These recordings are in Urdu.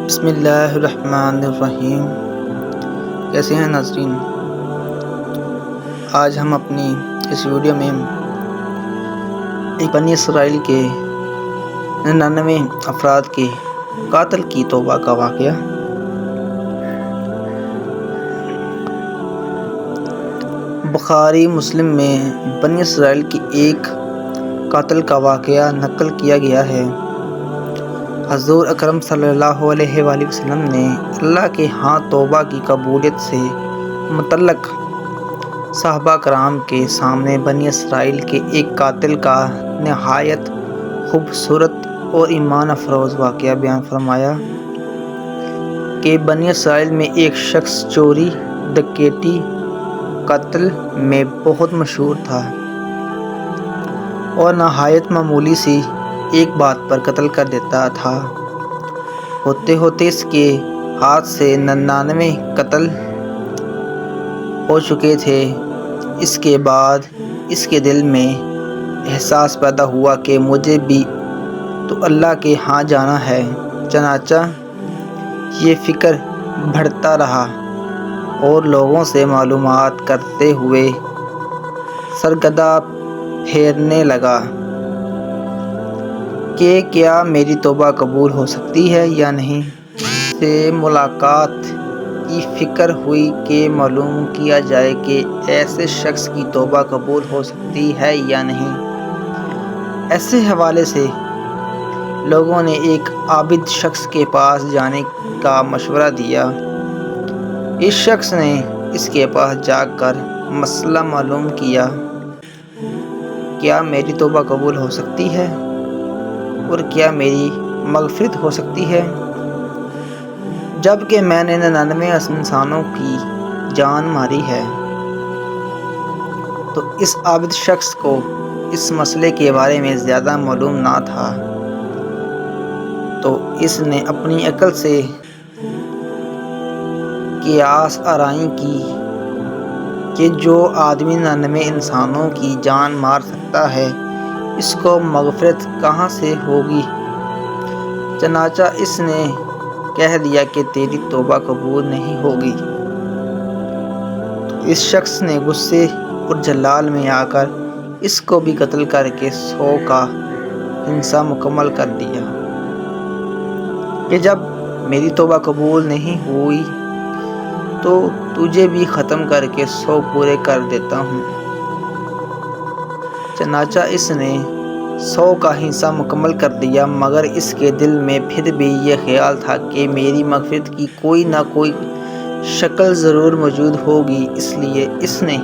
بسم اللہ الرحمن الرحیم۔ کیسے ہیں ناظرین؟ آج ہم اپنی اس ویڈیو میں بنی اسرائیل کے 99 افراد کے قاتل کی توبہ کا واقعہ بخاری مسلم میں بنی اسرائیل کی ایک قاتل کا واقعہ نقل کیا گیا ہے۔ حضور اکرم صلی اللہ علیہ وآلہ وسلم نے اللہ کے ہاں توبہ کی قبولیت سے متعلق صحابہ کرام کے سامنے بنی اسرائیل کے ایک قاتل کا نہایت خوبصورت اور ایمان افروز واقعہ بیان فرمایا کہ بنی اسرائیل میں ایک شخص چوری، ڈکیتی، قتل میں بہت مشہور تھا اور نہایت معمولی سی ایک بات پر قتل کر دیتا تھا۔ ہوتے ہوتے اس کے ہاتھ سے 99 قتل ہو چکے تھے۔ اس کے بعد اس کے دل میں احساس پیدا ہوا کہ مجھے بھی تو اللہ کے ہاں جانا ہے۔ چنانچہ یہ فکر بڑھتا رہا اور لوگوں سے معلومات کرتے ہوئے سرگردہ پھیرنے لگا کہ کیا میری توبہ قبول ہو سکتی ہے یا نہیں۔ سے ملاقات کی فکر ہوئی کہ معلوم کیا جائے کہ ایسے شخص کی توبہ قبول ہو سکتی ہے یا نہیں۔ ایسے حوالے سے لوگوں نے ایک عابد شخص کے پاس جانے کا مشورہ دیا۔ اس شخص نے اس کے پاس جا کر مسئلہ معلوم کیا، کیا میری توبہ قبول ہو سکتی ہے اور کیا میری مغفرت ہو سکتی ہے، جبکہ میں نے 99 انسانوں کی جان ماری ہے؟ تو اس عابد شخص کو اس مسئلے کے بارے میں زیادہ معلوم نہ تھا، تو اس نے اپنی عقل سے قیاس آرائی کی کہ جو آدمی 99 انسانوں کی جان مار سکتا ہے، اس کو مغفرت کہاں سے ہوگی؟ چنانچہ اس نے کہہ دیا کہ تیری توبہ قبول نہیں ہوگی۔ تو اس شخص نے غصے اور جلال میں آ کر اس کو بھی قتل کر کے 100 کا حصہ مکمل کر دیا کہ جب میری توبہ قبول نہیں ہوئی تو تجھے بھی ختم کر کے 100 پورے کر دیتا ہوں۔ چنانچہ اس نے 100 کا حصہ مکمل کر دیا، مگر اس کے دل میں پھر بھی یہ خیال تھا کہ میری مغفرت کی کوئی نہ کوئی شکل ضرور موجود ہوگی۔ اس لیے اس نے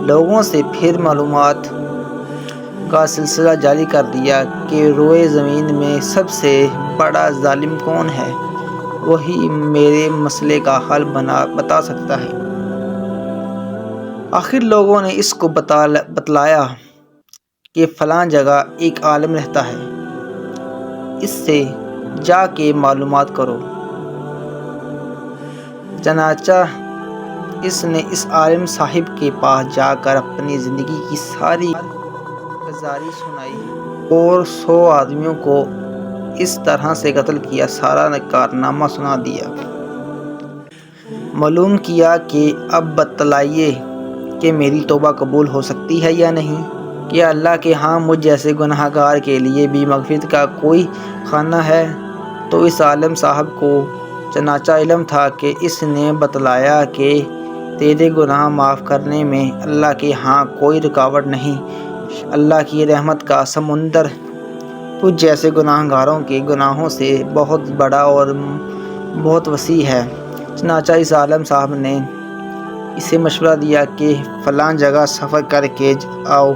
لوگوں سے پھر معلومات کا سلسلہ جاری کر دیا کہ روئے زمین میں سب سے بڑا ظالم کون ہے، وہی میرے مسئلے کا حل بتا سکتا ہے۔ آخر لوگوں نے اس کو بتلایا کہ فلاں جگہ ایک عالم رہتا ہے، اس سے جا کے معلومات کرو۔ چنانچہ اس نے اس عالم صاحب کے پاس جا کر اپنی زندگی کی ساری گزاری سنائی اور 100 آدمیوں کو اس طرح سے قتل کیا سارا کارنامہ سنا دیا۔ معلوم کیا کہ اب بتلائیے کہ میری توبہ قبول ہو سکتی ہے یا نہیں، کیا اللہ کے ہاں مجھ جیسے گناہ گار کے لیے بھی مغفرت کا کوئی خانہ ہے؟ تو اس عالم صاحب کو چنانچہ علم تھا کہ اس نے بتلایا کہ تیرے گناہ معاف کرنے میں اللہ کے ہاں کوئی رکاوٹ نہیں، اللہ کی رحمت کا سمندر تجھ جیسے گناہ گاروں کے گناہوں سے بہت بڑا اور بہت وسیع ہے۔ چنانچہ اس عالم صاحب نے اسے مشورہ دیا کہ فلاں جگہ سفر کر کے آؤ،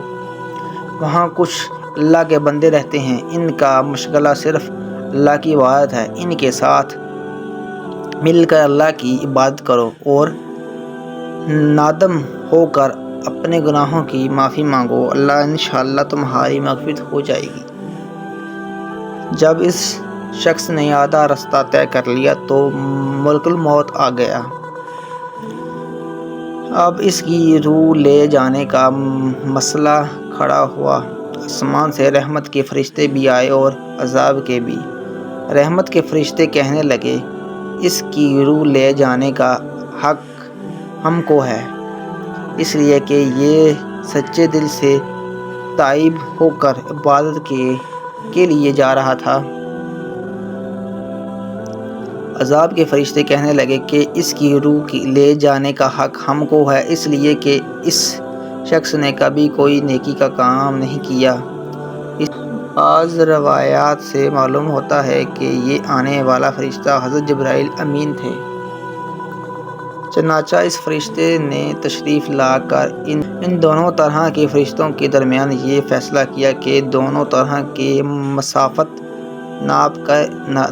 وہاں کچھ اللہ کے بندے رہتے ہیں، ان کا مشغلہ صرف اللہ کی عبادت ہے، ان کے ساتھ مل کر اللہ کی عبادت کرو اور نادم ہو کر اپنے گناہوں کی معافی مانگو، اللہ انشاءاللہ تمہاری مغفرت ہو جائے گی۔ جب اس شخص نے آدھا رستہ طے کر لیا تو ملک الموت آ گیا۔ اب اس کی روح لے جانے کا مسئلہ کھڑا ہوا۔ آسمان سے رحمت کے فرشتے بھی آئے اور عذاب کے بھی۔ رحمت کے فرشتے کہنے لگے اس کی روح لے جانے کا حق ہم کو ہے، اس لیے کہ یہ سچے دل سے تائب ہو کر عبادت کے لیے جا رہا تھا۔ عذاب کے فرشتے کہنے لگے کہ اس کی روح لے جانے کا حق ہم کو ہے، اس لیے کہ اس شخص نے کبھی کوئی نیکی کا کام نہیں کیا۔ بعض روایات سے معلوم ہوتا ہے کہ یہ آنے والا فرشتہ حضرت جبرائیل امین تھے۔ چنانچہ اس فرشتے نے تشریف لا کر ان دونوں طرح کے فرشتوں کے درمیان یہ فیصلہ کیا کہ دونوں طرح کی مسافت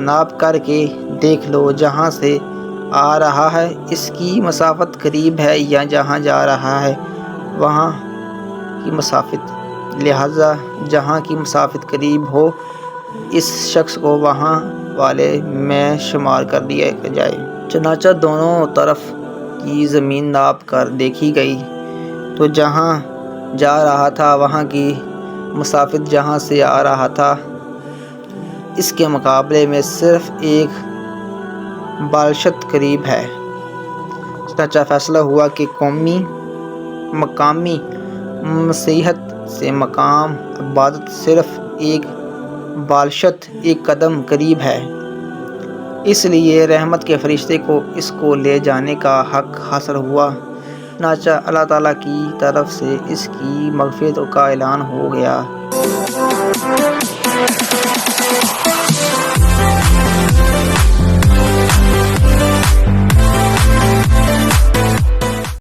ناپ کر کے دیکھ لو، جہاں سے آ رہا ہے اس کی مسافت قریب ہے یا جہاں جا رہا ہے وہاں کی مسافت، لہذا جہاں کی مسافت قریب ہو اس شخص کو وہاں والے میں شمار کر دیا جائے۔ چنانچہ دونوں طرف کی زمین ناپ کر دیکھی گئی تو جہاں جا رہا تھا وہاں کی مسافت جہاں سے آ رہا تھا اس کے مقابلے میں صرف ایک بالشت قریب ہے۔ چنانچہ فیصلہ ہوا کہ مقامی مسیحت سے مقام عبادت صرف ایک بالشت، ایک قدم قریب ہے، اس لیے رحمت کے فرشتے کو اس کو لے جانے کا حق حاصل ہوا۔ چنانچہ اللہ تعالیٰ کی طرف سے اس کی مغفرت کا اعلان ہو گیا۔